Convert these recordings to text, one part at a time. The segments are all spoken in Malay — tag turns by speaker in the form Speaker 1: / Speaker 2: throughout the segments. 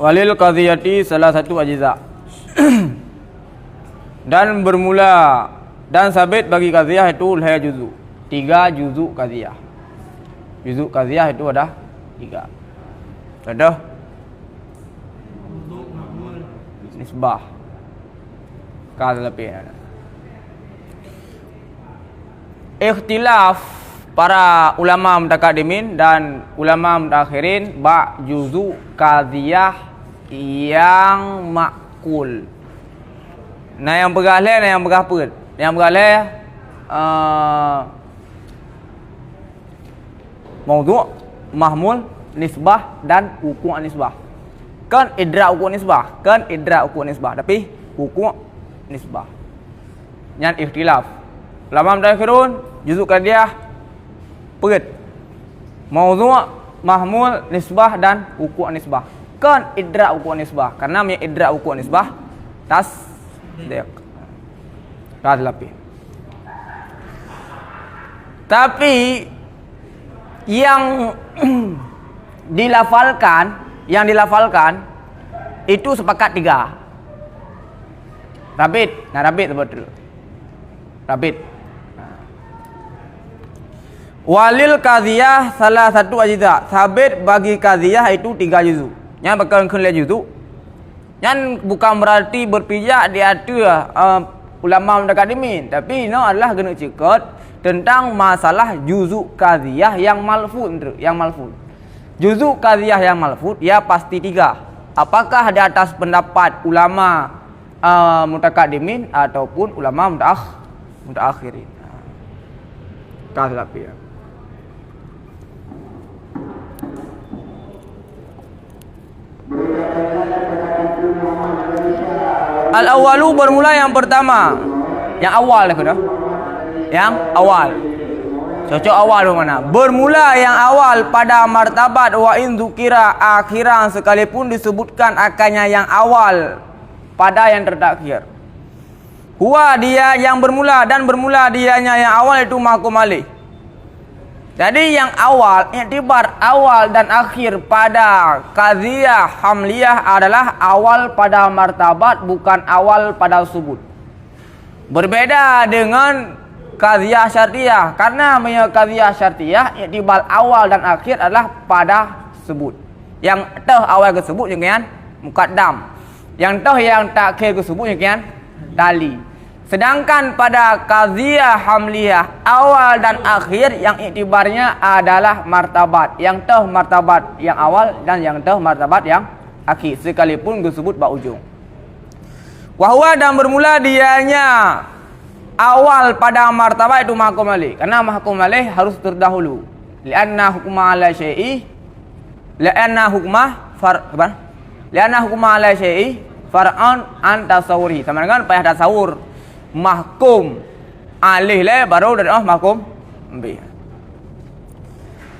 Speaker 1: Walil qadhiyati salah satu ajza. Dan bermula dan sabit bagi qadhiyah itu laya juzu. 3 juzu qadhiyah. Juzu qadhiyah itu ada 3. Contoh nisbah. Kata lebih ada. Ikhtilaf para ulama mutakaddimin dan ulama mutakhirin ba juzu qadhiyah yang makul. Nah yang bergalih dan yang berapa? Yang bergalih maudhu', mahmul, nisbah dan wuku' nisbah. Kan idra' wuku' nisbah, kan idra' wuku' nisbah, tapi wuku' nisbah. Yang ikhtilaf. Ulama mutakhirun juzuk qadhiyah perit. Maudhu', mahmul, nisbah dan wuku' nisbah. Kan idra' wuku' nisbah. Karena yang idra' wuku' nisbah tasdiq. Lebih. Tapi yang dilafalkan itu sepakat 3. Rabit. Nah, rabit betul. Rabit. Walil qadhiyah salah satu ajza. Sabit bagi qadhiyah itu 3 juzu. Yang bakal kena juzu. Yang bukan berarti berpijak di ada ulama mutakaddimin, tapi ini adalah kena cekot tentang masalah juzuk qadhiyah yang malfud, Juzuk qadhiyah yang malfud ya pasti 3. Apakah di atas pendapat ulama mutakaddimin ataupun ulama mutakhirin. Tapi ya. Al-awwalu bermula yang pertama. Yang awal dah kena. Yang awal. Cocok awal mana? Bermula yang awal pada martabat wa in dzukira akhiran, sekalipun disebutkan akannya yang awal pada yang tertakhir. Huwa dia yang bermula dan bermula dianya yang awal itu mahkum alaih. Jadi yang awal, iktibar awal dan akhir pada qadhiyah hamliyah adalah awal pada martabat, bukan awal pada subut. Berbeda dengan qadhiyah syartiyah, karena qadhiyah syartiyah iktibar awal dan akhir adalah pada sebut. Yang awal tersebut yang muqaddam, yang yang takhir tersebut yang tali. Sedangkan pada qadhiyah hamliyah awal dan akhir yang iktibarnya adalah martabat. Yang martabat yang awal dan yang martabat yang akhir, sekalipun disebut ba ujung. Wahwa dan bermula dianya awal pada martabat itu mahkum alaih. Karena mahkum alaih harus terdahulu. Lianna hukma ala syai'i lianna hukma ala syai'i far'an an tasawuri. Sama dengan payah tasawur. Mahkum alih le baru dari mahkum bi.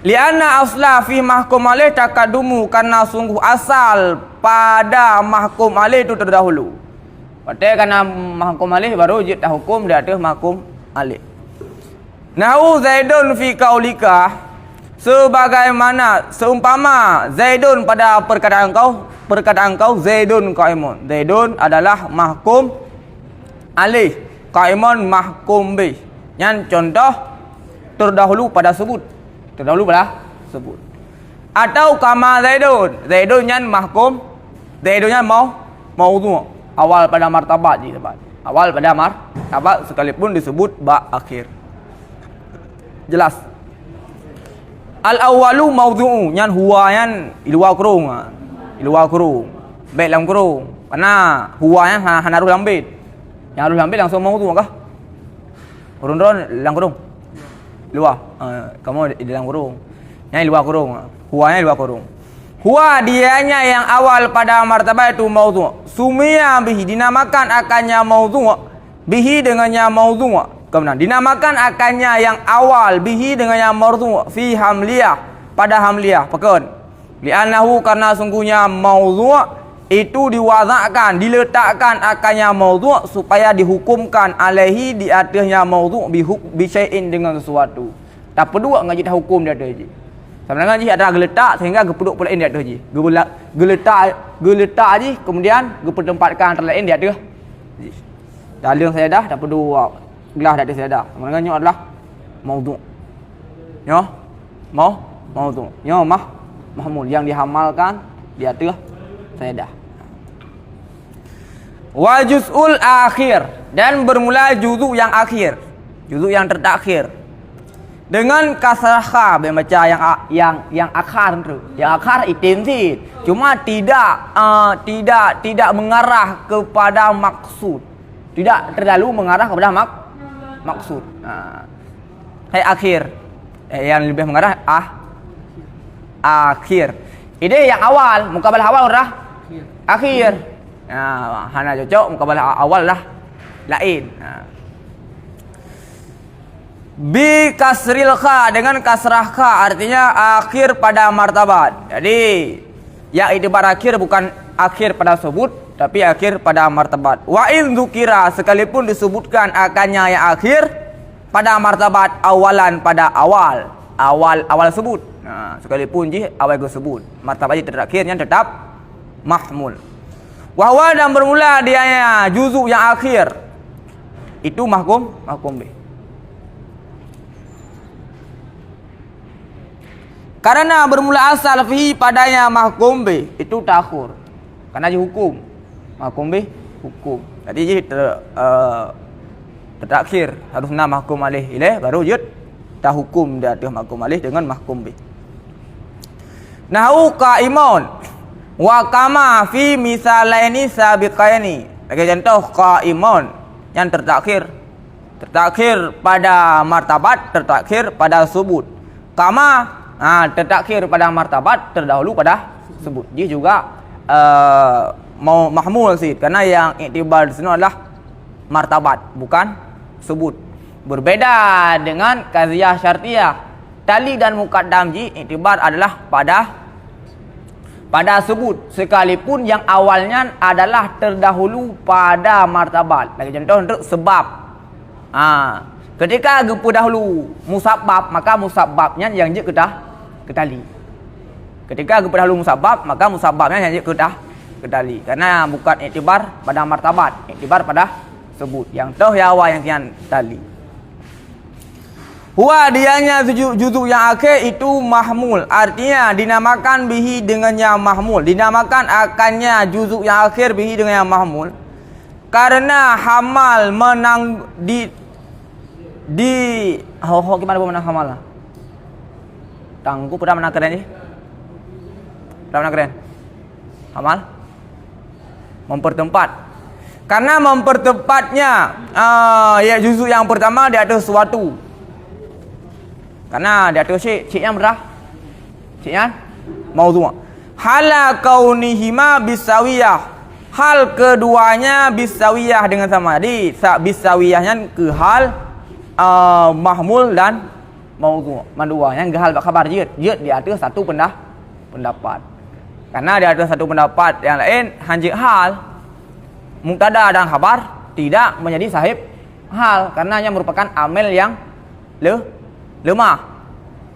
Speaker 1: Lianna asla fi mahkum alih takadumu, karena sungguh asal pada mahkum alih itu terdahulu. Berarti karena mahkum alih baru jid hukum di atas mahkum alih. Nahu Zaidun fi qaulika, sebagaimana seumpama Zaidun pada perkataan kau Zaidun qaimun. Zaidun adalah mahkum alih, qaimun mahkum bih. Yang contoh terdahulu pada sebut. Atau kama Zaidun yang mahkum, Zaidun yang maudhu', awal pada martabat je tempat. Awal pada martabat sekalipun disebut ba akhir. Jelas. Al-awwalu maudhu'u, yang huwa yang luar kurung. Baik dalam kurung. Karena huwa yang hanaru lambit. Yang harus ambil langsung mau tu kah? Urun-urun dalam kurung. Luar. Kamu di dalam kurung. Yang luar kurung. Huwanya luar kurung. Huwa dianya yang awal pada martabat itu maudhu'. Sumia bihi, dinamakan akannya maudhu'. Bihi dengannya maudhu'. Kemudian dinamakan akannya yang awal bihi dengannya maudhu' fi hamliyah, pada hamliyah. Pekun. Li'annahu, karena sungguhnya maudhu' itu diwadakkan, diletakkan akannya maudhu' supaya dihukumkan alaihi di atasnya maudhu' bi syai'in dengan sesuatu. Tak perlu ngajit hukum dia ada je. Sebenarnya ji ada geletak sehingga gepuduk pula di atas ji. Geletak ji kemudian gepetempatkan antara lain di atas. Dalam saya dah perlu gelas di atas saya dah. Sebenarnya adalah maudhu'. Ya. Maudhu'. Ya mahmul yang dihamalkan di atas saya dah. Wa juz'ul akhir, dan bermula juzuk yang akhir. Juzuk yang terakhir. Dengan kasrah kha membaca yang akhar tu. Yang akhar intensi, cuma tidak mengarah kepada maksud. Tidak terlalu mengarah kepada maksud. Kayak akhir. Yang lebih mengarah akhir. Ini yang awal, mukabalah awal dah akhir. Hana cocok mukabalah awal dah lain. Bi kasril kha, dengan kasrah kha artinya akhir pada martabat. Jadi yang itibar akhir bukan akhir pada sebut, tapi akhir pada martabat. Wa in dzukira, sekalipun disebutkan akannya yang akhir pada martabat awalan pada awal sebut. Sekalipun ji awal sebut, martabat terakhirnya tetap mahmul. Wa huwa, dan bermula dianya juzuk yang akhir itu mahkum bih. Karena bermula asal fihi padanya mahkum bih itu takhur. Karena dia hukum. Mahkum bih hukum. Jadi dia terakhir harusnya mahkum alih ilaih baru dia tak hukum dia atas mahkum alih dengan mahkum bih. Nahu qaimun wa kama fi misalaini sabiqaini. Bagi contoh qaimun yang terakhir pada martabat, terakhir pada sebut. Kama terakhir pada martabat, terdahulu pada sebut. Dia juga mau mahmul sih, karena yang iktibar di sini adalah martabat, bukan sebut. Berbeda dengan qadhiyah syartiyah. Tali dan muqaddam ji iktibar adalah pada sebut, sekalipun yang awalnya adalah terdahulu pada martabat. Lagi contoh untuk sebab. Ketika gepu dahulu musabbab, maka musabbabnya yang je ke tali. Ketika gepu dahulu musabbab, maka musabbabnya yang je ke tali. Karena bukan iktibar pada martabat, iktibar pada sebut. Yang toh ya awal yang tian tali. Huwa, dianya juzuk yang akhir itu mahmul, artinya dinamakan bihi dengannya mahmul, dinamakan akannya juzuk yang akhir bihi dengan yang mahmul karena hamal menang di gimana menang hamal lah. Tangguh pernah menang keren ni? Pernah menang keren? Hamal mempertempat. Karena mempertempatnya ya juzuk yang pertama dia ada sesuatu. Karena dia tu ciknya berah. Ciknya maudhu'. Hala kaunihima bisawiyah. Hal keduanya bisawiyah dengan sama. Jadi bisawiyahnya ke hal mahmul dan maudhu'. Mandua yang ke hal khabar jid di atas satu pendapat. Karena di atas satu pendapat yang lain hanjik hal mubtada dan khabar tidak menjadi sahib hal, karena ia merupakan amil yang lemah.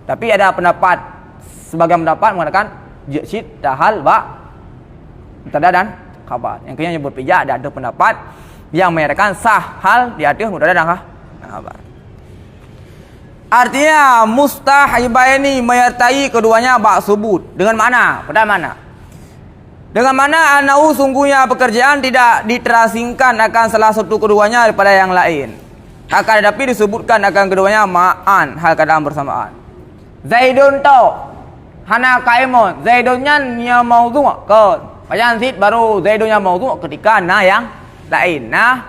Speaker 1: Tapi ada pendapat, sebagian pendapat mengatakan jid hal mubtada dan khabar. Yang kemudian nyebut pijak ada pendapat yang menyatakan sah hal di atas mubtada dan khabar. Artinya mustahibaini menyertai keduanya bak sebut. Dengan mana? Pada mana? Dengan mana anau sungguhnya pekerjaan tidak diterasingkan akan salah satu keduanya daripada yang lain. Akan tetapi disebutkan akan keduanya ma'an, hal keadaan bersamaan. Zaidun tau hana qaimun. Zaidunnya nya maudhu' ke. Macam zid baru zaidunnya maudhu' ketika na yang lain. Nah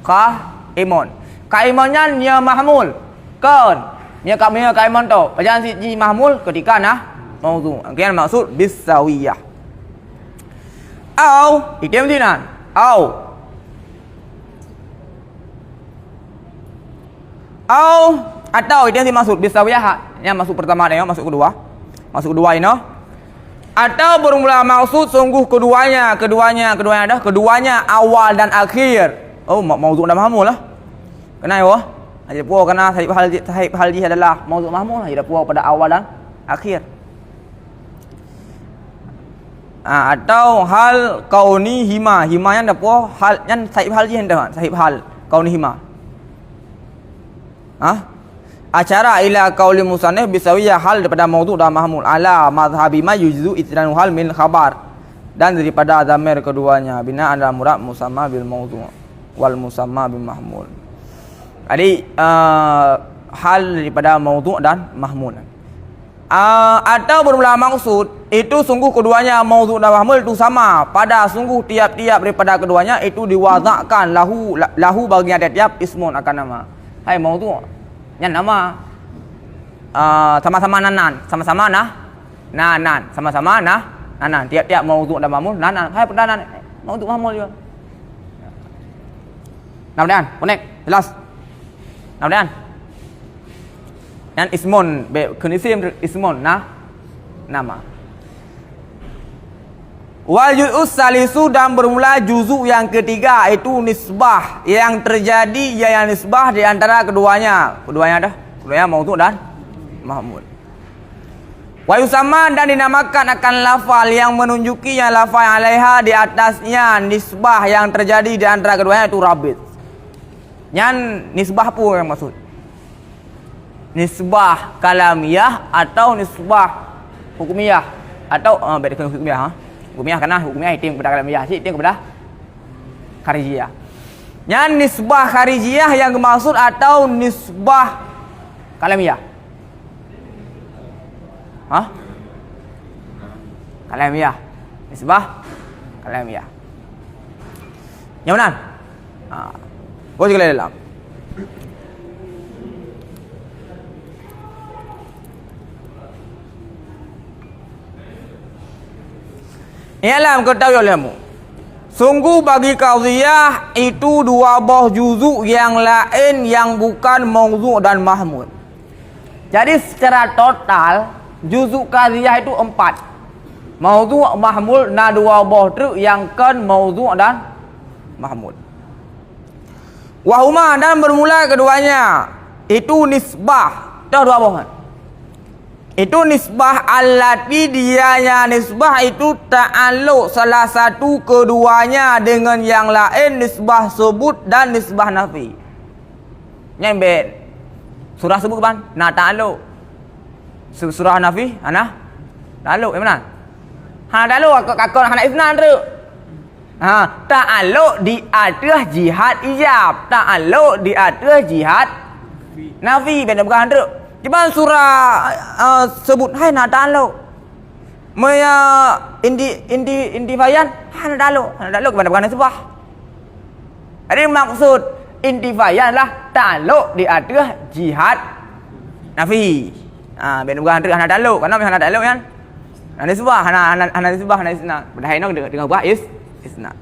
Speaker 1: qaimun. Qaimunnya nya mahmul. Kan. Nya qaimun tau. Macam zid ji mahmul ketika na maudhu'. Angkian maksud bisawiyah. Au item dinan. Atau itu yang dimaksud bisawiyah yang masuk pertama ini, masuk kedua ini. Atau bermula maksud sungguh keduanya dah keduanya awal dan akhir. Oh, maudhu' dan mahmul lah. Kenapa ya? Aja puas karena sahib hal adalah maudhu' mahmul, aja puas pada awal dan akhir. atau hal kauni hima. Hima yang dapo hal yang sahib hal je hendak sahib hal kauni hima. Acara ila qauli musannif bisawiyah hal daripada maudhu dan mahmul ala mazhabi ma yujzu itlanu hal min khabar, dan daripada zamir keduanya bina adalah murad musamma bil maudhu wal musamma bil mahmul. Jadi hal daripada maudhu dan mahmul. Atau bermula maksud itu sungguh keduanya maudhu dan mahmul itu sama, pada sungguh tiap-tiap daripada keduanya itu diwazakkan lahu baginya tiap-tiap ismun akan nama. Hai maudhu yang nama sama-sama nanan, sama-sama nanan, sama-sama nanan, tiap-tiap maudhu dan mahmul nanan. Hai perdanan maudhu mahmul juga. Kemudian connect jelas. Kemudian yang ismun kenisim ismun nama. Wal juz'us salisu, dan bermula juzuk yang ketiga itu nisbah yang terjadi yang nisbah di antara keduanya maudhu dan mahmul. Wa yusamma, dan dinamakan akan lafal yang menunjukinya lafal alaiha di atasnya nisbah yang terjadi di antara keduanya itu rabit. Yang nisbah pun yang maksud nisbah kalamiyah atau nisbah hukumiyah atau beda hukumiyah hukumiyah karena hukumiyah itim kepada kalamiyah, itim kepada kharijiyah. Yang nisbah kharijiyah yang dimaksud atau nisbah kalamiyah. Kalamiyah, nisbah kalamiyah. Yang mana? Kau juga dalam. Ialah ketahui olehmu, sungguh bagi qadhiyah itu dua buah juzuk yang lain yang bukan maudhu dan mahmul. Jadi secara total juzuk qadhiyah itu 4. Maudhu, mahmul, na dua buah tu yang kan maudhu dan mahmul. Wahuma, dan bermula keduanya itu nisbah. Dah dua buah. Itu nisbah allati dianya nisbah itu ta'alluq salah satu keduanya dengan yang lain, nisbah sebut dan nisbah nafi. Nyembet surah sebut kan? Na ta'alluq. Surah nafi ana ta'alluq yang mana? Ta'alluq kakak anak isnan tu. Ta'alluq di atas jihad ijab, ta'alluq di atas jihad nafi, benda bukan tu. Cuba surah sebut hai na ta'alluq. Maya indi bayan na ta'alluq benda bukan nisbah. Jadi maksud intifayan lah ta'alluq di atas jihad nafi. Benda bukan tu na ta'alluq, karena na ta'alluq kan nisbah, ana nisbah na isna. Berdahai nak dengan buah isna.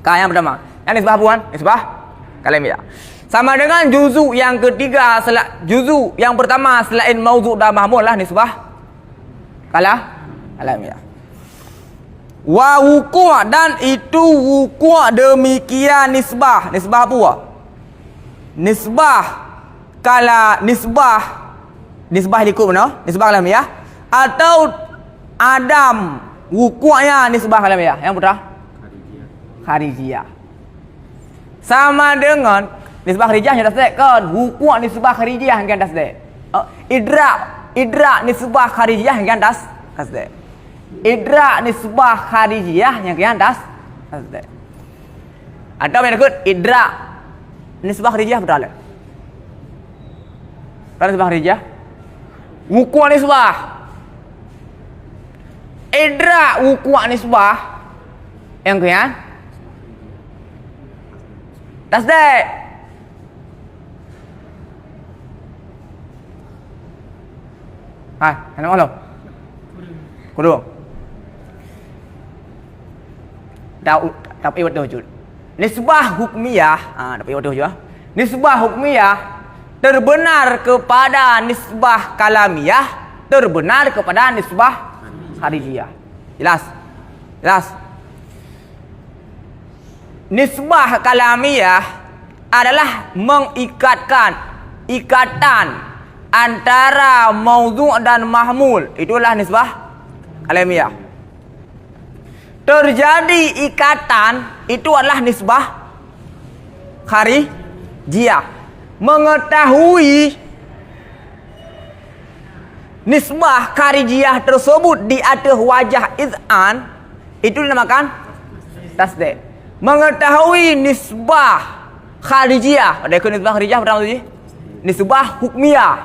Speaker 1: Ka yang pertama. Yang nisbah bukan? Nisbah kalamiyah. Sama dengan juzuk yang ketiga, juzuk yang pertama selain maudhu dan mahmul lah nisbah kalamiyah. Wa wuku', dan itu wuku' demikian nisbah. Nisbah apa? Nisbah nisbah likut mana? Nisbah kalamiyah atau adam wuku'nya nisbah kalamiyah. Yang putra? Kharijiyah. Sama dengan nisbah kharijiyah yang tasdek kan, wuku' nisbah kharijiyah yang tasdek. Idrak nisbah kharijiyah yang tasdek. Idrak nisbah kharijiyah yang tasdek. Atau yang ikut idrak nisbah kharijiyah betul. Kan nisbah kharijiyah? Wuku' nisbah. Idrak wuku' nisbah yang kian tasdek. Hai, ana malu. Kudu. Tapi waduh jud. Nisbah hukmiyah, tapi waduh juga. Nisbah hukmiyah terbenar kepada nisbah kalamiyah, terbenar kepada nisbah kharijiyah. Jelas. Nisbah kalamiyah adalah ikatan antara maudhu' dan mahmul. Itulah nisbah kalamiyah. terjadi ikatan, itu adalah nisbah kharijiyah. Mengetahui nisbah kharijiyah tersebut di atas wajah iz'an, itu dinamakan tasdik. Mengetahui nisbah kharijiyah, ada ke nisbah kharijiyah berapa maksudnya? Nisbah hukmiyah.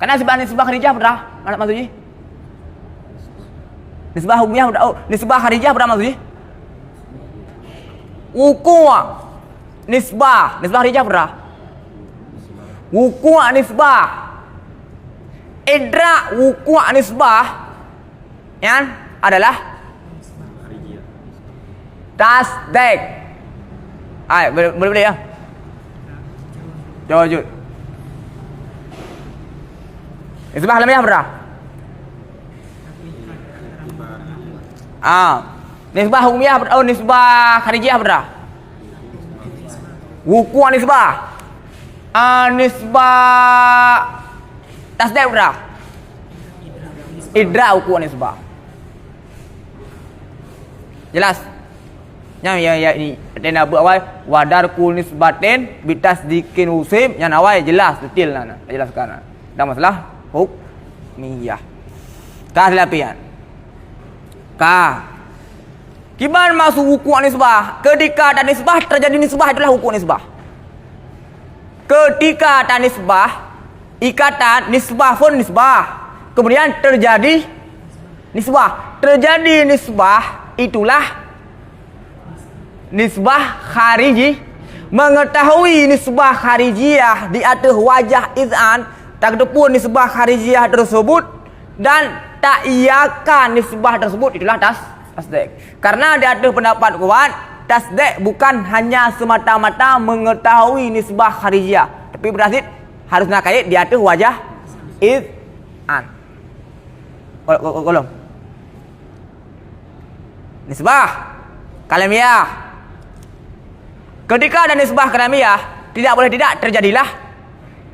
Speaker 1: Karena nisbah kharijiyah berapa? Mana maksudnya? Nisbah hukmiyah berapa? Oh, nisbah kharijiyah berapa maksudnya? Wuku' nisbah kharijiyah berapa? Wuku' nisbah. Idrak wuku' nisbah yang adalah tasdik. Boleh ya? Coba wujud. Nisbah alamiah berapa? Nisbah hukmiyah berapa? Oh, nisbah kharijiyah berapa? Wuku' nisbah. Nisbah tasdik berapa? Idrak wuku' nisbah. Jelas? Yang ini dan abu awal wadar kul nisbatin bitasdikin usim yang awal jelas detail nak jelaskan. Dah masalah hukmiyah. Ka lapian. Ka. Kiban masuk wuku' nisbah. Ketika ada nisbah terjadi nisbah itulah wuku' nisbah. Ketika ada nisbah ikatan nisbah pun nisbah. Kemudian terjadi nisbah. Terjadi nisbah itulah nisbah khariji. Mengetahui nisbah kharijiyah di atas wajah iz'an, takdepun nisbah kharijiyah tersebut dan tak iakan nisbah tersebut, itulah tasdik. Karena di atas pendapat kuat, tasdik bukan hanya semata-mata mengetahui nisbah kharijiyah, tapi berarti harus nak kait di atas wajah iz'an. Kolom nisbah kalamiyah. Ketika ada nisbah kalamiyah, tidak boleh tidak terjadilah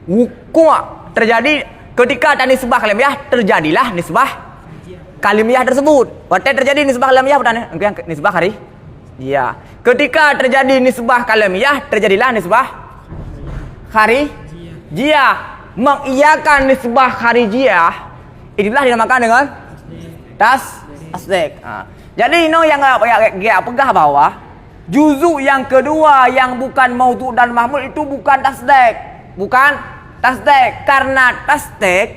Speaker 1: wuku'. Terjadi ketika ada nisbah kalamiyah, terjadilah nisbah kalamiyah tersebut. Berarti terjadi nisbah kalamiyah bukan nisbah kharijiyah. Ketika terjadi nisbah kalamiyah, terjadilah nisbah kharijiyah. Mengiyakan nisbah kharijiyah, inilah dinamakan dengan tasdik. Jadi ini yang pegah bawah. Juzuk yang kedua yang bukan maudhu' dan mahmul itu bukan tasdik. Bukan tasdik. Karena tasdik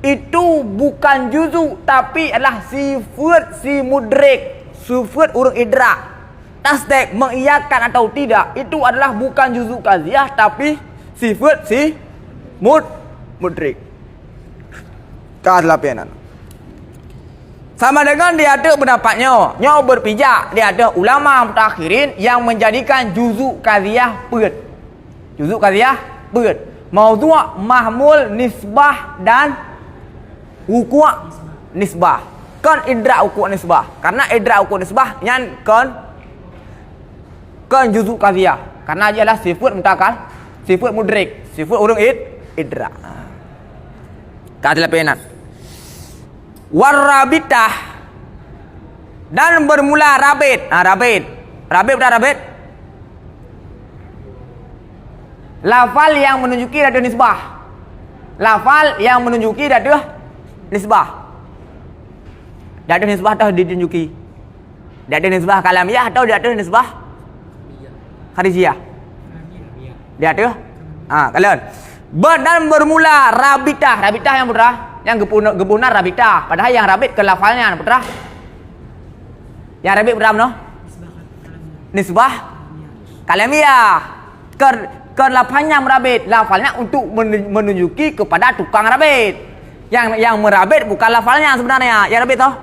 Speaker 1: itu bukan juzuk tapi adalah sifat si mudrik. Sifat urang idrak. Tasdik mengiyakan atau tidak itu adalah bukan juzuk qadhiyah tapi sifat si mudrik. Ke-8. Sama dengan dia ada pendapatnya, nyo berpijak dia ada ulama mutakhirin yang menjadikan juzuk qadhiyah peut. Juzuk qadhiyah peut. Maudhu', mahmul, nisbah dan wuku' nisbah. Kan idrak wuku' nisbah. Karena idrak wuku' nisbah yang kan juzuk qadhiyah. Karena dia adalah sifat mutakal, sifat mudrik, sifat urang idrak. Ke-8. Warabitah dan bermula rabit. Rabit berapa rabit? Lafal yang menunjuki ada nisbah. Lafal yang menunjuki ada nisbah. Ada nisbah atau ditunjuki? Ada nisbah kalamiyah atau ada nisbah kharijiyah? Dia ada. Kalian. Dan bermula rabitah. Rabitah yang berapa? Yang gepunar rabitah. Padahal yang rabit ke lafalnya putra. Yang rabit berapa no? Nisbah kalamiyah. Ke lafalnya merabit. Lafalnya untuk menunjuki kepada tukang rabit. Yang merabit bukan lafalnya sebenarnya. Yang rabit toh?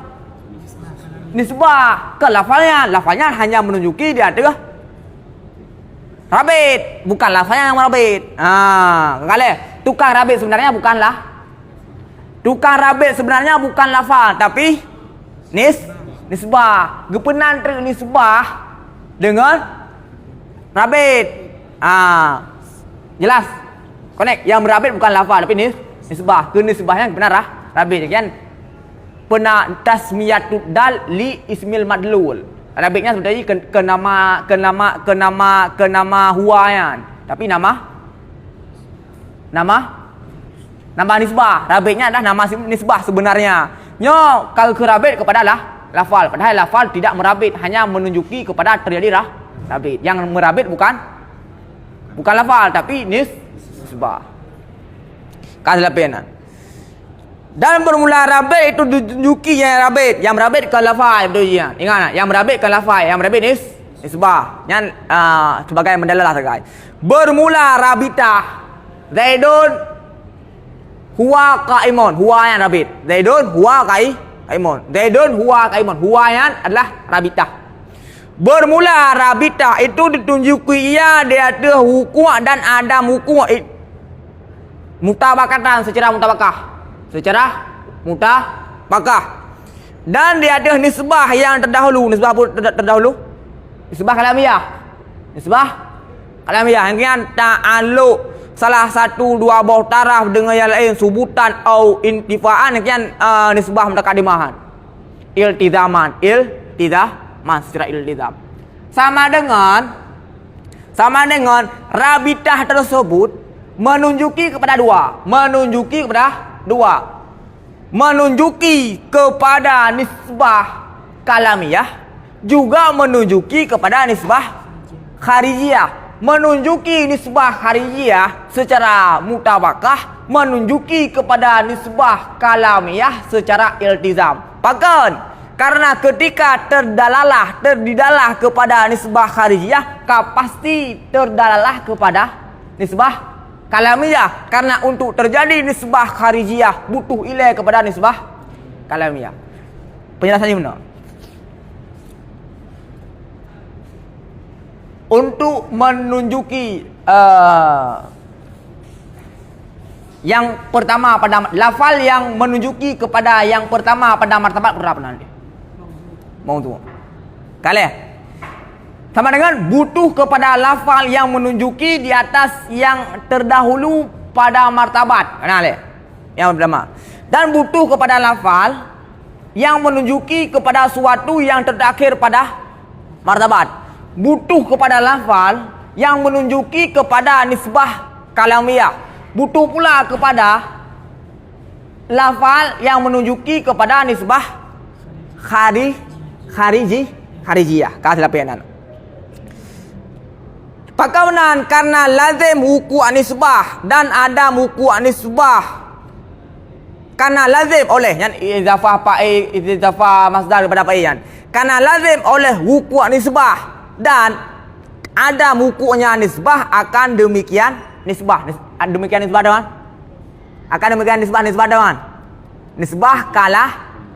Speaker 1: Nisbah ke lafalnya. Lafalnya hanya menunjuki dia ada rabit, bukan lafalnya yang merabit. Kali tukang rabit sebenarnya bukanlah. Tukang rabit sebenarnya bukan lafal tapi nisbah. Gepenan trik nisbah dengan rabit. Jelas? Connect. Yang merabit bukan lafal tapi nisbah. Ke nisbahnya benar rabit kan? tasmiyatud dal li ismil madlul. Arabiknya seperti ke nama huwayan. Tapi nama nisbah. Rabitnya adalah nama nisbah sebenarnya. Kalau kerabit kepada lafal. Padahal lafal tidak merabit, hanya menunjuki kepada terjadi rabit. Yang merabit bukan lafal, tapi nisbah. Kasih. Dan bermula rabit itu ditunjuki yang rabit. Yang merabit ke lafal. Ingat tak? Yang merabit ke lafal. Yang merabit nisbah. Yang sebagai mendalalah guys. Bermula rabitah. Zaidun huwa qaimun. Huwa yang rabit. Zaidun huwa qaimun. Zaidun huwa qaimun. Huwa yang adalah rabitah. Bermula rabitah itu ditunjuki ia dia ada hukum dan ada hukum mutabakatan secara mutabakah. Dan dia ada nisbah yang terdahulu. Nisbah terdahulu. Nisbah kalamiah. Yang ta'alluq salah satu dua buah taraf dengan yang lain subutan atau intifaan yang nisbah mutaqaddimahan. Iltizaman secara iltizam. Sama dengan rabitah tersebut menunjuki kepada dua. Menunjuki kepada nisbah kalamiah, juga menunjuki kepada nisbah kharijiyah. Menunjuki nisbah kharijiyah secara mutabakah, menunjuki kepada nisbah kalamiah secara iltizam. Bahkan karena ketika terdidalah kepada nisbah kharijiyah, pasti terdalalah kepada nisbah kalamiyah. Karena untuk terjadi nisbah kharijiyah butuh ilai kepada nisbah kalamiyah. Penjelasannya benar. Untuk menunjuki yang pertama pada lafal yang menunjuki kepada yang pertama pada martabat berapa nanti? Mau tu. Kalian sama dengan butuh kepada lafal yang menunjuki di atas yang terdahulu pada martabat. Kenal yang pertama. Dan butuh kepada lafal yang menunjuki kepada suatu yang terakhir pada martabat. Butuh kepada lafal yang menunjuki kepada nisbah kalamiah. Butuh pula kepada lafal yang menunjuki kepada nisbah kharijiyah. Kasih lapian. Bagaimana? Karena lazim huku anisbah dan ada huku anisbah. Karena lazim oleh yang izafah masdar kepada fa'ilan. Karena lazim oleh huku anisbah dan ada hukunya nisbah, akan demikian nisbah. Demikian nisbah dengan? Akan demikian nisbah dengan? Nisbah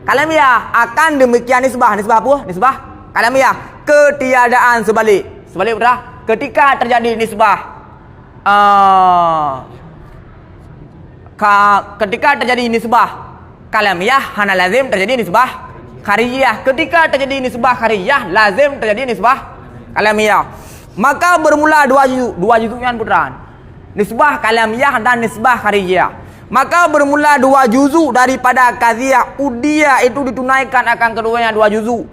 Speaker 1: kalamiah. Akan demikian nisbah. Nisbah apa? Nisbah kalamiah. Ketiadaan sebalik. Sebalik betul? Ketika terjadi nisbah ketika terjadi nisbah kalamiah, hana lazim terjadi nisbah kharijiyah. Ketika terjadi nisbah kharijiyah, lazim terjadi nisbah kalamiah. Maka bermula dua juzuk yang putraan. Nisbah kalamiah dan nisbah kharijiyah. Maka bermula dua juzuk daripada qadhiyah udiyah itu ditunaikan akan keduanya dua juzuk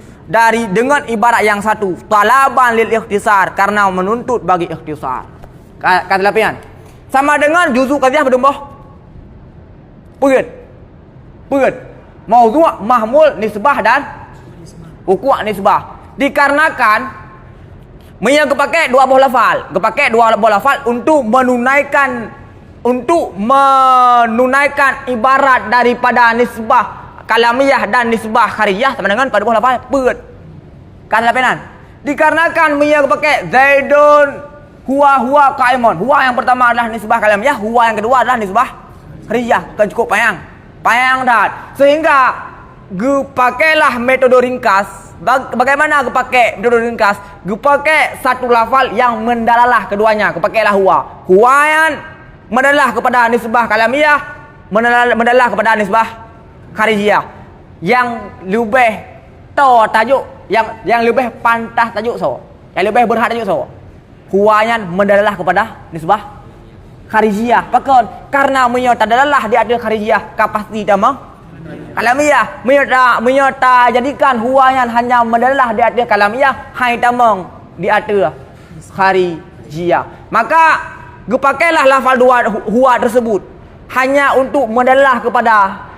Speaker 1: dengan ibarat yang satu, talaban lil ikhtisar, karena menuntut bagi ikhtisar. Kata lapian. Sama dengan juzuk qadhiyah berdomboh. Perit. Mauzu' mahmul nisbah dan wuku' nisbah. Dikarenakan Mia kepakai dua buah lafal untuk menunaikan ibarat daripada nisbah kalamiah dan nisbah kharijiyah sama dengan pada buah lafal peut. Kata lapian. Dikarenakan Mia kepakai Zaidun huwa qaimun. Huwa yang pertama adalah nisbah kalamiah, huwa yang kedua adalah nisbah kharijiyah. Kan cukup payang dah. Sehingga pakailah metode ringkas. Bagaimana pakai metode ringkas? Pakai satu lafal yang mendalalah keduanya. Pakailah huwa. Huwa yang mendalalah kepada nisbah kalamiah, mendalalah kepada nisbah kharijiyah. Yang lebih tajuk, yang lebih pantas tajuk yang lebih berhak tajuk huwa yang mendalalah kepada nisbah kharijiyah. Karena menyatakan dia ada kharijiyah, pasti tidak Kalamiyah menyerta jadikan huwayan hanya mendalah di atas kalamiyah hai tamang di atas kharijiyah. Maka gepakailah lafal dua huwa tersebut hanya untuk mendalah kepada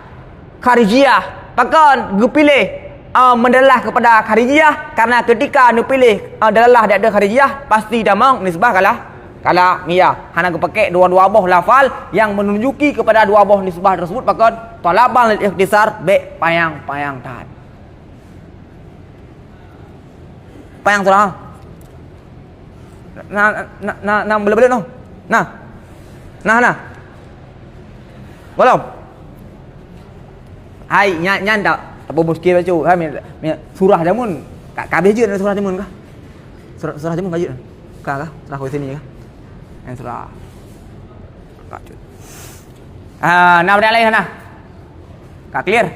Speaker 1: kharijiyah. Bahkan gepilih mendalah kepada kharijiyah karena ketika nu pilih dalah di atas kharijiyah pasti tamang nisbah kalamiyah. Hana kepakai dua-dua boh lafal yang menunjuki kepada dua boh nisbah tersebut bahkan talaban lil ikhtisar be payang tahan. Payang surah. Nah boleh no. Nah. Belum. Hai nyan tak apa muskil baca. Hai surah jamun. Kabeh je surah jamun kah? Surah jamun kabeh. Kah? Surah kat sini kah? Yang surah. Kacut. Nah benda lain sana. Kak clear?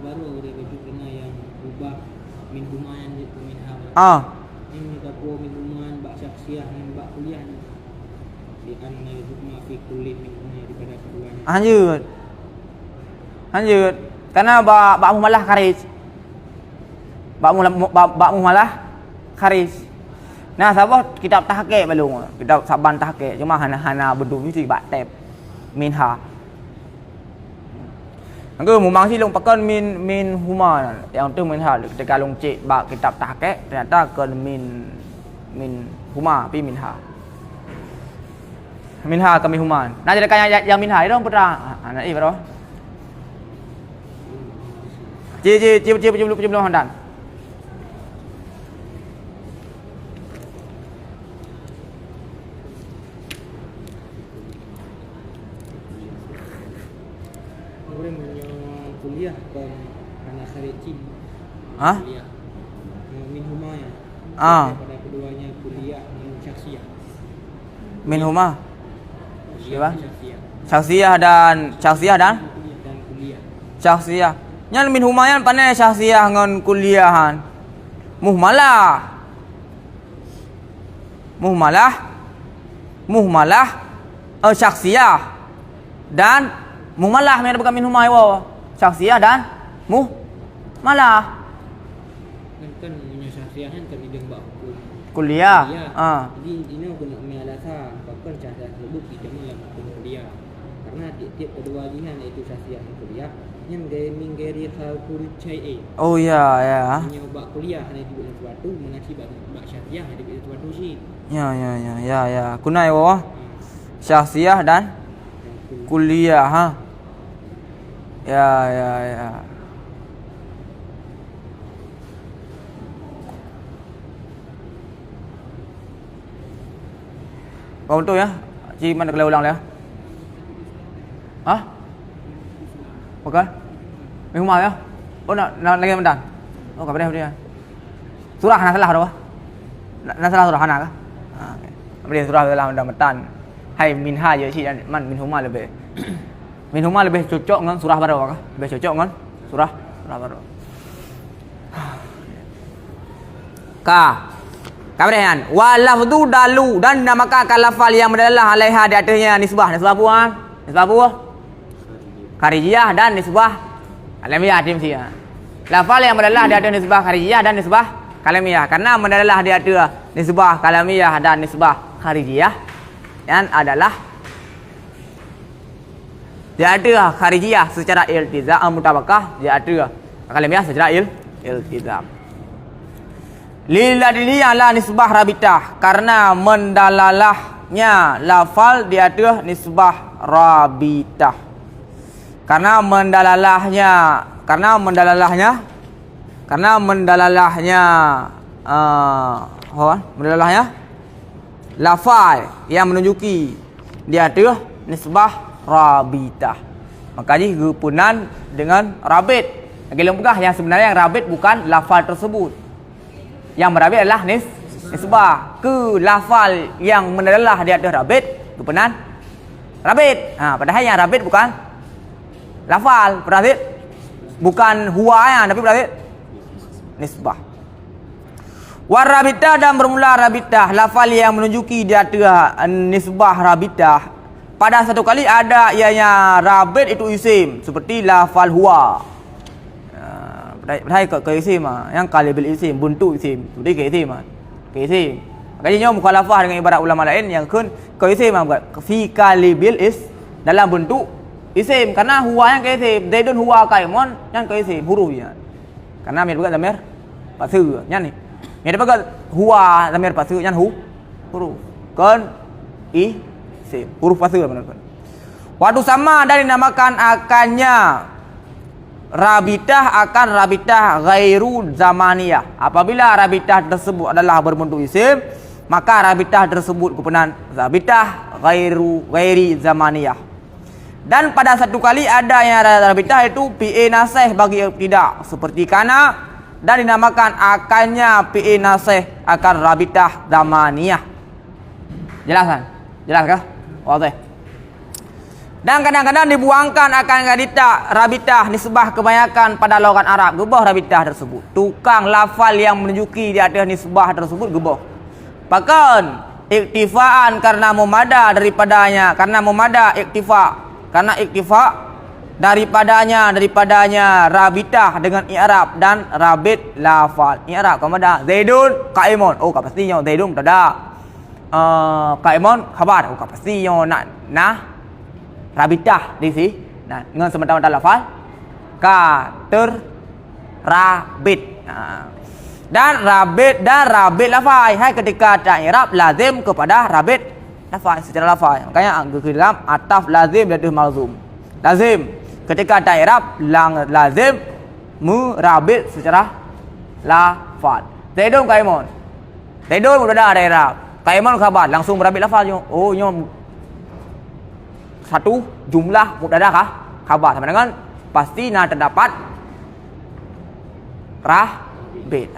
Speaker 2: Baru ada kena yang ubah min humayan itu min hawa. Ini takwa min humayan bak syaksiah dan bak kuliah. Di anna hukma fi kulli min humayan daripada keduanya. Lanjut. Karena bak malah kharij. Bak malah kharij. Nah, sabah kitab tahqiq belum. Kitab saban tahqiq cuma hana bentuk fisik bak tab minha. Angka memang sih long pakai min huma yang tu minha ketika long cek bak kitab tahqiq ternyata ke min huma pi minha. Minha ke min huma. Nah jadi kan yang minha itu putra. Anak ini berapa? Belum handan. Kuliah ke anak khariji. Kuliah. Min huma ya. Pada keduanya kuliah min syaksiah.
Speaker 1: Min huma. Siapa? Syaksiah dan
Speaker 2: kuliah.
Speaker 1: Syaksiah. Nyan min humayan pandai syaksiah ngan kuliahan. Muhmalah syaksiah dan muhmalah yang bukan min humay wa. Syaksiah dan muhmalah.
Speaker 2: Kan punya syaksiah kan ideng bak hukum.
Speaker 1: Kuliah.
Speaker 2: Jadi ini guna mialasa bahkan syaksiah tersebut tidak dalam hukum kuliah. Karena tiap kedua jihan itu syaksiah dan kuliah yang menggeri khalqul syai'i.
Speaker 1: Oh ya.
Speaker 2: Hanya bak kuliah hanya di suatu mengakibat bak syaksiah hanya di suatu sih.
Speaker 1: Ya. Kunai wa. Syaksiah dan kuliah ha. Ya. Kau untuk ya? Cik mana kalau ulang ya? Bukan? Minggu malam ya? Oh nak lagi mendan? Oh kapan dia? Surah nak salah dah? Nak salah surah nak kah? Kemudian surah dalam mendan. Hai minha je cik man min huma lebih. Min huma lebih cocok dengan surah baru kah? Lebih cocok dengan surah baru. Kemudian walafdu dalu dan namakan lafal yang mendalah alaiha di atasnya nisbah apa? Nisbah apa? Kharijiyah dan nisbah kalamiyah timsia. Lafal yang mendalah di atas nisbah kharijiyah dan nisbah kalamiyah karena mendalah di atas nisbah kalamiyah dan nisbah kharijiyah yang adalah di atas kharijiyah secara iltizam mutabakah di atas kalamiyah secara iltizam. Liladili ala nisbah rabitah karena mendalalahnya lafal di atas nisbah rabitah. Karena mendalalahnya lafal yang menunjuki di atas nisbah rabitah. Makanya kepunan dengan rabit. Lagi lembagah yang sebenarnya yang rabit bukan lafal tersebut. Yang berabit adalah nisbah ke lafal yang mendalah di atas rabit kepunan rabit. Padahal yang rabit bukan lafal, berarti bukan huwa tapi berarti nisbah. Warabitah dan bermula rabitah lafal yang menunjuki di atas nisbah rabitah pada satu kali ada ianya rabit itu isim seperti lafal huwa. Berhai ke isim yang kali bil isim buntu isim. Jadi ke isim ke isim. Makanya mukhalafah dengan ibarat ulama lain yang ke isim fi kali bil is dalam bentuk isim karena huwa yang ke isim. Zaidun huwa qaimun yang ke isim hurufnya. Karena mir juga zamir pasu nya ni. Mir juga huwa zamir pasu nya huruf. Kan isim huruf pasu benar kan. Waktu sama dan dinamakan akannya rabitah akan rabitah ghairu zamaniyah. Apabila rabitah tersebut adalah berbentuk isim, maka rabitah tersebut kepenan rabitah ghairi zamaniyah. Dan pada satu kali ada yang rabitah itu PA nasih bagi tidak seperti kana dan dinamakan akannya PA nasih akan rabitah zamaniyah. Jelas kan? Jelas kah? Wadih. Dan kadang-kadang dibuangkan akan rabitah nisbah kebanyakan pada logat Arab. Gebah rabitah tersebut. Tukang lafal yang menunjuki di atas nisbah tersebut gebah. Bahkan iktifaan karena memada daripadanya. Karena memada iktifa. Karena iktifa daripadanya rabitah dengan i'rab dan rabit lafal. I'rab kemada? Zaidun qaimun. Oh, pastinya Zaidun tada. Qaimun khabar. Oh, pastinya nah rabitah di sini. Nah, dengan semata-mata lafal rabit. Nah. Dan rabit lafal. Hai ketika ta'irab lazim kepada rabit lafal secara lafal. Makanya dalam ataf lazim dan malzum. Lazim ketika ta'irab lazim merabit secara lafal. Zaidun qaimun. Zaidun sudah ada i'rab. Qaimun khabar langsung merabit lafalnya. Oh, satu jumlah mubtada kah? Khabar. Sama dengan pasti terdapat rabit.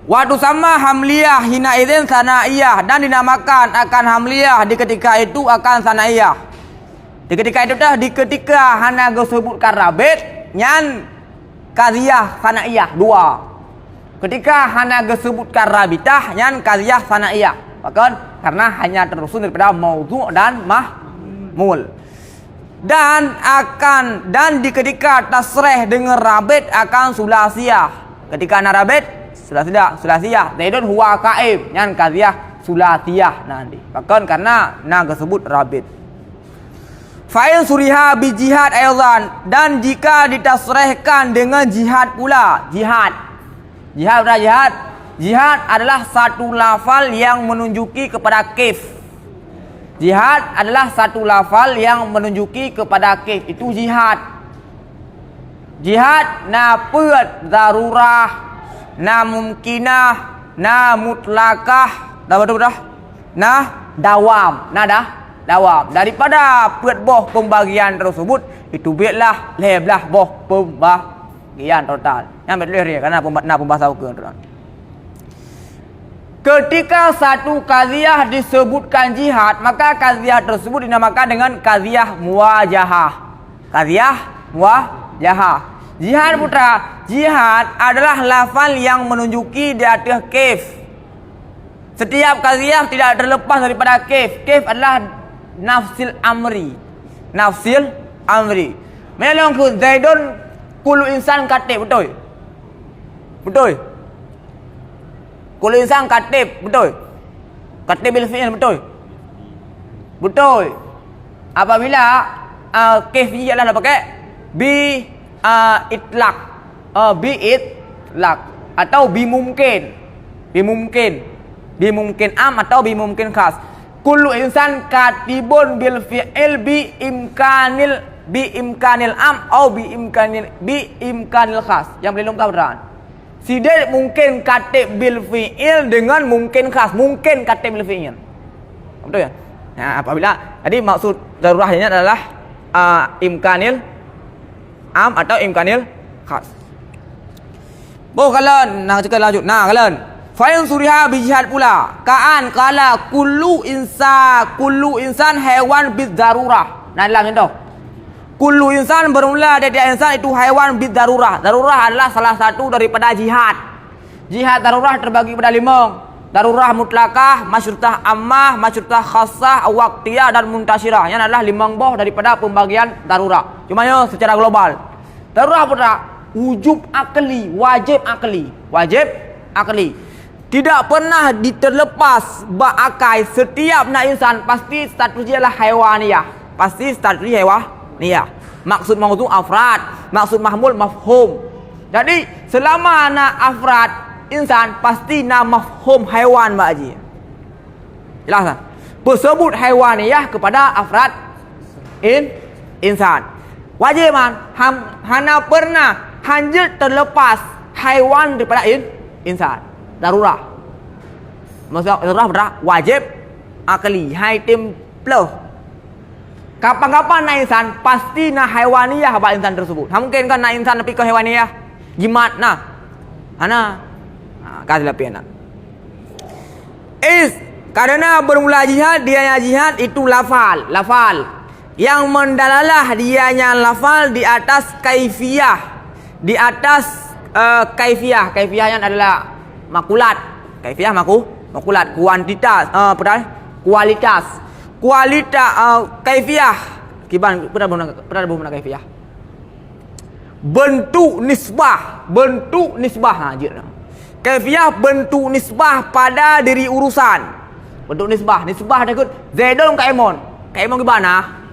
Speaker 1: Waktu sama hamliyah hina idzin sanaiyah dan dinamakan akan hamliyah di ketika itu akan sanaiyah. Di ketika itu dah di ketika hana disebutkan rabit nyan qadhiyah sanaiyah dua. Ketika hana disebutkan rabitah nyan qadhiyah sanaiyah. Bahkan karena hanya tersusun daripada maudhu' dan mahmul. Dan di ketika tasrih dengan rabit akan sulasiyah. Ketika ana rabit sulasiyah. Zaidun huwa qaim yang qadhiyah sulasiyah nanti. Bahkan karena disebut rabit. Fa'il suriha bi jihad aidan dan jika ditasrihkan dengan jihad pula. Jihad adalah satu lafal yang menunjuki kepada kif. Jihad adalah satu lafal yang menunjuki kepada kif. Itu jihad. Jihad na peut darurah, na mumkinah, na mutlakah, dawam. Daripada peut boh pembagian tersebut, itu biarlah leblah boh pembagian total. Yang betul dia karena pembahasan total. Ketika satu qadhiyah disebutkan jihad, maka qadhiyah tersebut dinamakan dengan qadhiyah muwajahah. Qadhiyah muwajahah. Jihad putra, jihad adalah lafal yang menunjuki di atas kif. Setiap qadhiyah tidak terlepas daripada kif. Kif adalah nafsil amri. Memang ku Zaidun kullu insan katib, betul? Kullu insan katib, betul? Katib bil fi'il, betul? Apabila kaifiyah adalah pakai bi itlaq, atau bi mungkin am atau bi mungkin khas. Kullu insan katibun bil fi'il bi imkanil am atau bi imkanil khas. Yang belum kabaran. Sidik mungkin katib bil fi'il dengan mungkin khas. Mungkin katib bil fi'il. Betul ya? Nah, apabila tadi maksud darurahnya adalah imkanil am atau imkanil khas. Kalian nak cakap lanjut. Kalian fa'in suriha bi jihad pula. Ka'an qala kullu insan haiwan bid darurah. Nah, dalam contoh. Kullu insan bermula dari insan itu haiwan bid darurah. Darurah adalah salah satu daripada jihad. Jihad darurah terbagi pada 5. darurah mutlakah, masyruhtah ammah, masyruhtah khassah, waqtiyah dan muntasyirah. Yang adalah 5 buah daripada pembagian darurah. Cuma secara global. Darurah mutlak wujub akli, wajib akli, wajib akli. Tidak pernah diterlepas ba'akai setiap nak insan pasti statusnya adalah haiwaniyah. Pasti statusnya haiwaniyah. Maksud mauzu afrad, maksud mahmul mafhum. Jadi selama nak afrad insan pasti nak mafhum haiwan Mak Haji. Jelas tak? Bersebut haiwaniyah kepada afrad insan. Wajib man hana pernah hanya terlepas haiwan daripada insan. Darurah. Maksud darurah berapa? Wajib akli. Hai tim plus. Kapan-kapan nak insan pasti nak haiwaniyah bak insan tersebut. Mungkin kan nak insan tapi ke haiwaniyah. Jimat nah. Ana. Kasih lapis nak. Karena bermula jihad, dianya jihad itu lafal. Yang mendalalah dianya lafal di atas kaifiyah. Di atas kaifiyah. Kaifiyahnya adalah makulat. Kaifiyah makulat. Kuantitas. Kualitas. Kaifiyah. Kiban pernah berguna kaifiyah. Bentuk nisbah. Kaifiyah bentuk nisbah pada diri urusan. Bentuk nisbah dia ikut Zaidun Kaimon. Kaimon gimana?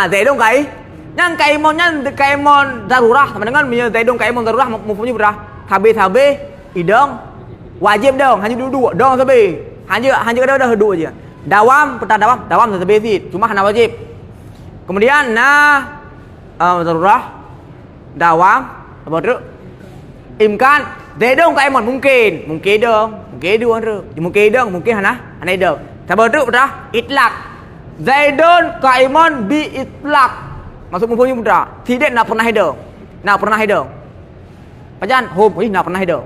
Speaker 1: Zaidun kai. Yang Kaimon darurah sama dengan Zaidun Kaimon darurah mufumnya berah. Habis idang wajib dong, hanya duduk dong sabi. Hanya dah duduk aja. Dawam sabi sit. Cuma hanya wajib. Kemudian darurah dawam apa tu? Imkan Zaidun Kaimon mungkin hana dong. Sabar tu berah itlak. Zaidun Kaimon bi itlak. Maksud mufumnya berah. Tidak nak pernah hidung. Pajan home nak pernah hidung.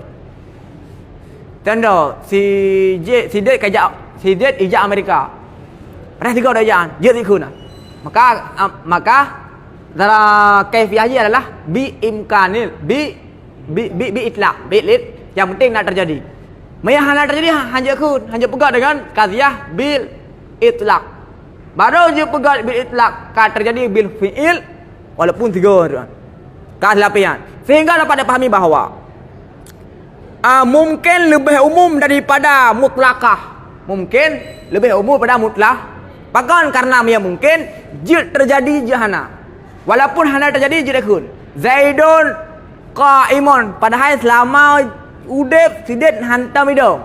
Speaker 1: Tanda si det ijak Amerika. Pernah 3 dah ijak, dia ikut. Maka cara kaifiyahnya adalah bi imkanil bi itlaq. Yang penting nak terjadi. Nak terjadi hanya pegang dengan qadhiyah bil itlaq. Baru je pegang bil itlaq kan terjadi bil fi'il walaupun 3 kehalapian. Sehingga dapat dipahami bahawa mungkin lebih umum daripada mutlakah. Bahkan karena ia mungkin jid terjadi jahana. Walaupun hana terjadi jid akun. Zaidun qaimun padahal selama udep sidet hantam hidung.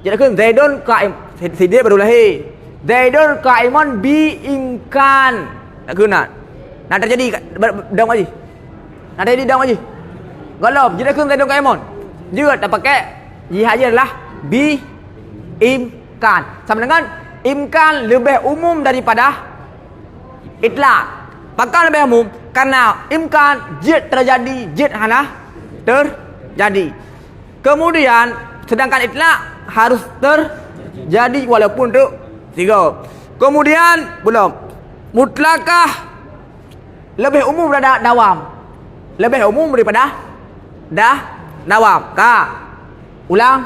Speaker 1: Jid akun Zaidun qaim sidet baru lahir. Zaidun qaimun bi imkan. Tak guna. Nak terjadi dong aja. Nak terjadi dong aja. Golop jid akun Zaidun qaimun. Dia tak pakai jihad adalah bi imkan. Sama dengan imkan lebih umum daripada itlaq. Bahkan lebih umum karena imkan jid terjadi, jid hana terjadi. Kemudian sedangkan itlaq harus terjadi walaupun tu 3. Kemudian belum mutlakah lebih umum daripada dawam. Lebih umum daripada dawam. Ulang.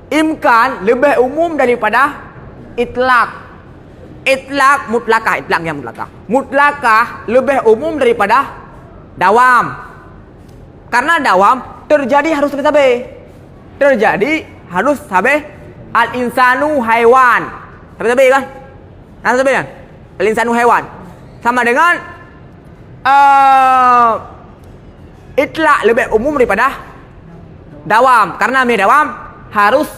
Speaker 1: Imkan lebih umum daripada itlaq. Mutlakah. Mutlakah lebih umum daripada dawam. Karena dawam terjadi harus sabih. Al-insanu haiwan. Sabih kan? Al-insanu haiwan. Sama dengan itlaq lebih umum daripada dawam. Karena dawam harus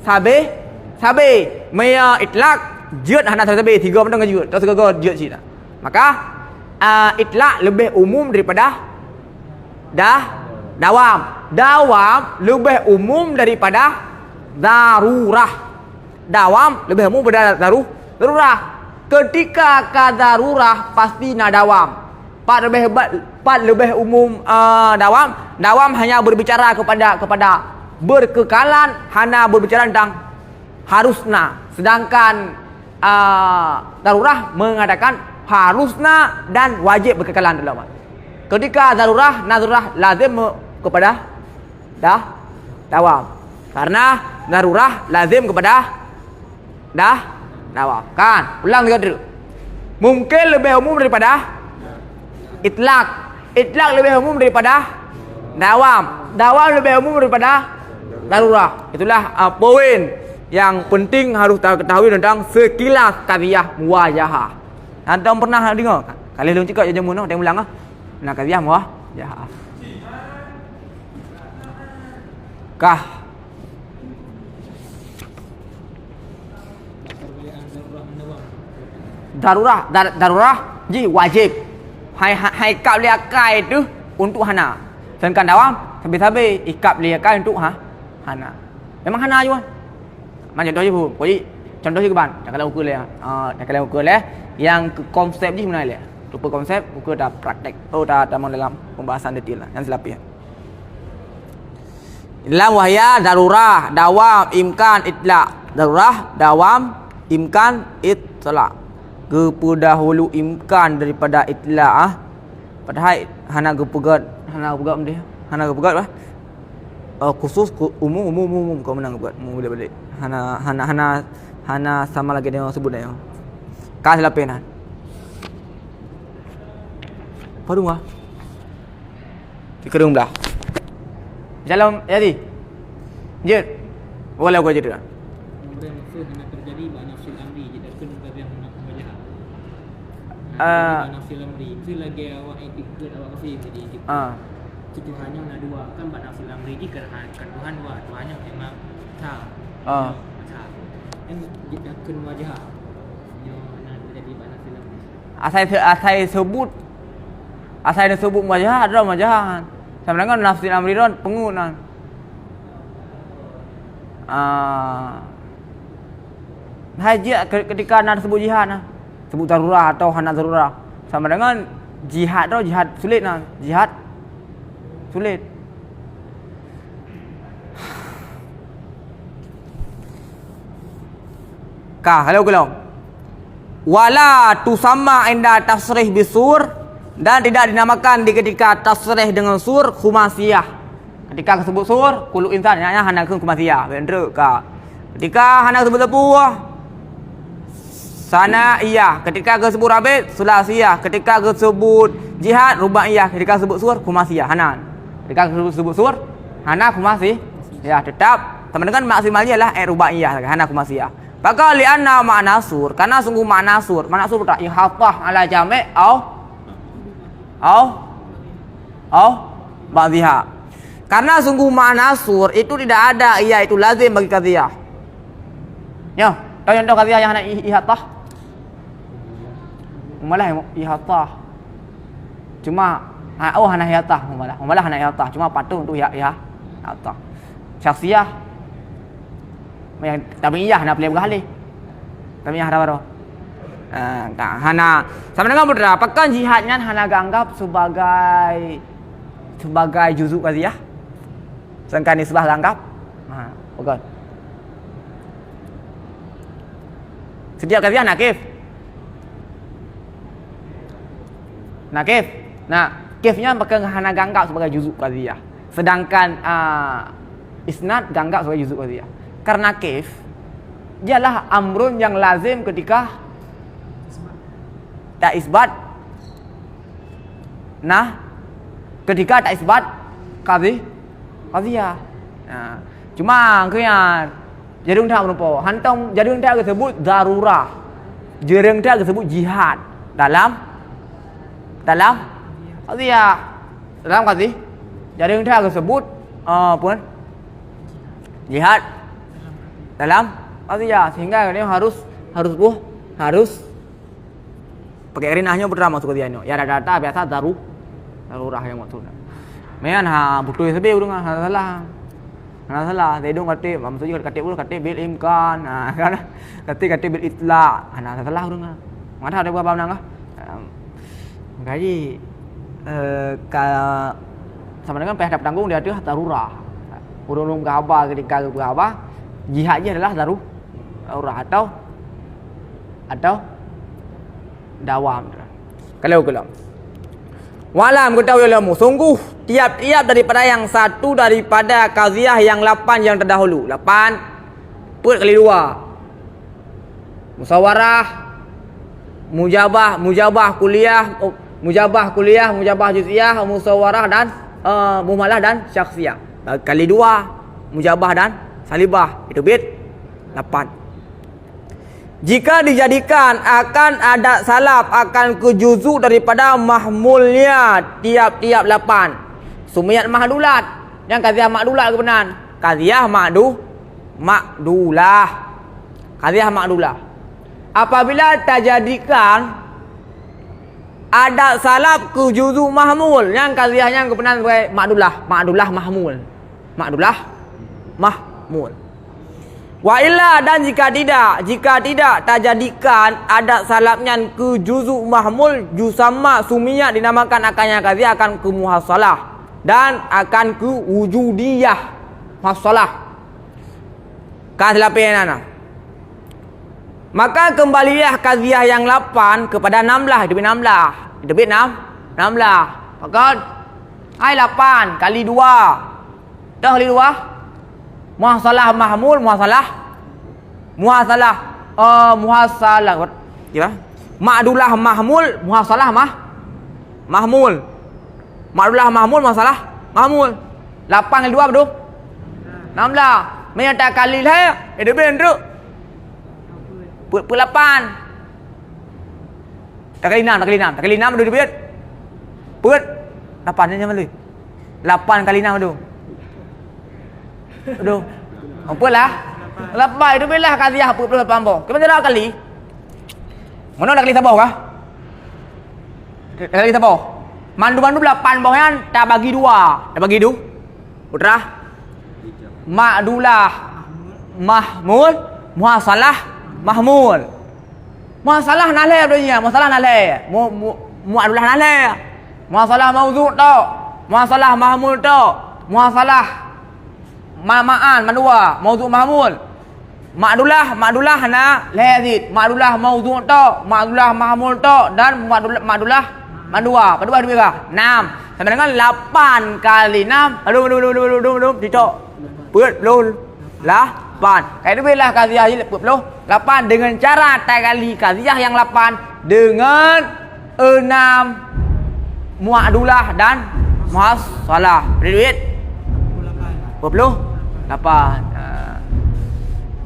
Speaker 1: sabih. Maya itlaq jud hana sabih 3 benda dengan jud. Tak segala jud cita. Maka itlaq lebih umum daripada dawam. Dawam lebih umum daripada darurah. Dawam lebih umum daripada darurah. Ketika kadarurah pasti nak dawam. Part lebih umum dawam hanya berbicara kepada berkekalan, hanya berbicara tentang harusna. Sedangkan darurah mengadakan harusna dan wajib berkekalan dalam. Ketika darurah lazim kepada dawam. Karena darurah lazim kepada dawam. Kan? Ulang juga dulu. Mungkin lebih umum daripada itlak. Itlak lebih umum daripada dawam. Dawam lebih umum daripada darurah. Itulah poin yang penting harus ketahui tentang sekilas qadhiyah muwajahah. Antum pernah dengar? Kali lu cakap je jamu tengok ulang ah. Nah qadhiyah muwajahah. Kah darurah ji wajib. Hai ikap liakai itu untuk hana. Sedangkan dawam habis-habis ikap liakai untuk hana. Memang hana je. Macam contoh je bu. Contoh je ke ban. Dah kalau ukur le. Dah kalau ukur le yang konsep ni sebenarnya le. Lupa konsep, ukur dah praktek. Dah dalam pembahasan detail lah. Yang selapis. Dalam wahya darurah, dawam, imkan, itlaq. Darurah, dawam, imkan, itlaq. Keperdahulu imkan daripada itlaq padahal hana gepegat dia. Hana gepegat bah. Khusus umum kau menang gepegat. Boleh balik. Hana sama lagi dia sebut dia. Ka selapenan. Padung ah. Dikerung belah. Jalan jadi. Jid. Boleh gua jadi.
Speaker 2: Kemudian nafsu hendak terjadi nafsul amri jadi kena qadhiyah hendak muwajahah. Nafsul amri itu lagi awak ikut awak kasi jadi Tuhannya nak dua kan buat nafsul amri ni kerana Tuhan buat Tuhannya memang tak. Kan kita kena muwajahah. Yang nak terjadi nafsul amri. Asal sebut muwajahah adalah muwajahan. Sebenarnya nafsul amri ron pengunan. Haji ketika nak sebut jihad nah. Sebut darurah atau hana darurah. Sama dengan jihad tu jihad sulit nah. Jihad sulit. Kalau wala tusamma inda tasrih bisur dan tidak dinamakan di ketika tasrih dengan sur khumasiyah. Ketika sebut sur kullu insan hanya hana khumasiyah. Benar ke? Ketika hana sebut sepuh sanaiyah, ketika sebut rabit sulasiyah, ketika sebut jihad rubaiyah, ketika sebut sur khumasiyah hanan. Ketika sebut sur hana khumasiyah. Ya, tetap sama dengan maksimalnya lah rubaiyah hana khumasiyah. Maka lianna makna sur, karena sungguh makna sur tak ihatah ala jami' au ba'dhiha. Karena sungguh makna sur itu tidak ada ia itu lazim bagi qadhiyah. Ya, contoh qadhiyah yang nak ihatah. Malah ihatah. Cuma hana ihatah malah hana ihatah, cuma patung untuk ihatah. Syakhsiyah yang tabi'iyah nak pilih berkali. Tabi'iyah ada baru. Hana sama dengan berapa kan jihadnya hana anggap sebagai juzuk qadhiyah. Sedangkan nisbah anggap bukan. Setiap qadhiyah nakif. Kifnya pakai hana anggap sebagai juzuk qadhiyah. Sedangkan isnad anggap sebagai juzuk qadhiyah. Karena kif dialah amrun yang lazim ketika tak isbat. Ketika tak isbat qadhiyah. Cuma kaya jarung tak merupa. Hantong jarung tak disebut darurah. Jarung tak disebut jihad dalam qadhiyah. Dalam qadhiyah jarung tak disebut jihad dalam qadhiyah, sehingga dia harus pakai rinahnya pertama masuk qadhiyah ni. Ya ada data biasa darurah yang maksudnya. Mean butuh sebe urang salah. Dia dong kata maksudnya kata bil imkan. Kan kata bil itlaq. Salah urang. Mana ada berapa nang gaji sama dengan pihak tanggung dia ada darurah. Urang berapa ketika berapa jihadnya adalah darurah atau dawam. Kalau walam ketahui ilmu sungguh
Speaker 1: tiap-tiap daripada yang satu daripada qadhiyah yang 8 yang terdahulu. 8 put kali 2. Musawarah, mujabah kuliah, mujabah juz'iyah, musawarah dan mumalah dan syakhsiyah. Kali 2 mujabah dan salibah. Itu bit 8. Jika dijadikan akan ada salaf akan ke juzuk daripada mahmulnya tiap-tiap 8. Sumiyat mahdulat. Yang qadhiyah mahdulat ke benar? Qadhiyah mahdulah. Qadhiyah mahdulah. Apabila terjadikan ada salaf ke juzuk mahmul, yang qadhiyahnya ke benar sebagai mahdulah mahmul. Wa illa, dan jika tidak terjadikan ada salafnya ke juzuk mahmul, jusamma sumiyat dinamakan akannya qadhiyah akan ke muhassalah dan akan ke wujudiyah muhassalah. Ke-8 maka kembalilah qadhiyah yang 8 kepada 16. Itu bit 16. Itu bit 16. Maka 8 kali 2. Dah kali 2. Muhassalah mahmul, muhassalah kira ma'dulah mahmul, muhassalah mahmul. Ma'dulah mahmul, muhassalah mahmul. 8 kali 2 betul? 16. Menyata kali lah. Itu benar. Put 8. Tak kali 6 betul betul. Put 8 ni macam mana? 8 kali 6 betul. Aduh. Apalah? 8 itu belah qadhiyah 48 boh. Kebetulan kali. Mana nak kali sabah kah? Kali sabah. Mandu 8 boh kan tak bagi 2. Tak bagi 2. Putra. Ma'dulah mahmul, muhassalah mahmul. Muhassalah nalai adanya, muhassalah nalai. Mu'adulah nalai. Muhassalah maudhu' tau. Muhassalah mahmul tau. Muhassalah ma'an madua maudhu' mahmul. Ma'dulah na lazid. Ma'dulah maudhu' tau, ma'dulah mahmul tau dan ma'dulah madua. Padua ada berapa? 6. Sama dengan 8 kali 6. Aduh. Cicok. Put belum. 8. Kayak itu belah qadhiyah 8 dengan cara tak kali qadhiyah yang 8 dengan 6 mu'adulah dan muhassalah. Ada duit? 28.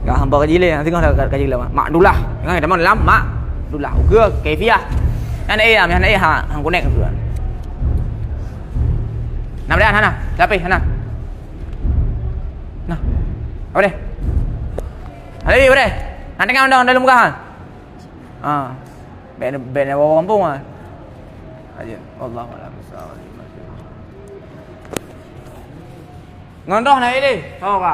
Speaker 1: Gak hamba kaji le, tengok dah kaji le. Ma'dulah. Jangan kita dalam ma'dulah. Ukur kaifiyah. Yang nak hang connect tu. Nak dah Hana. Siapa Hana? Nah. Apa dia? Hari apa dia? Nak tengok dalam muka hang. Ben bawa kampung ah. Aja. Wallahu a'lam bissawab. Ngondoh nak ini. Tahu kah?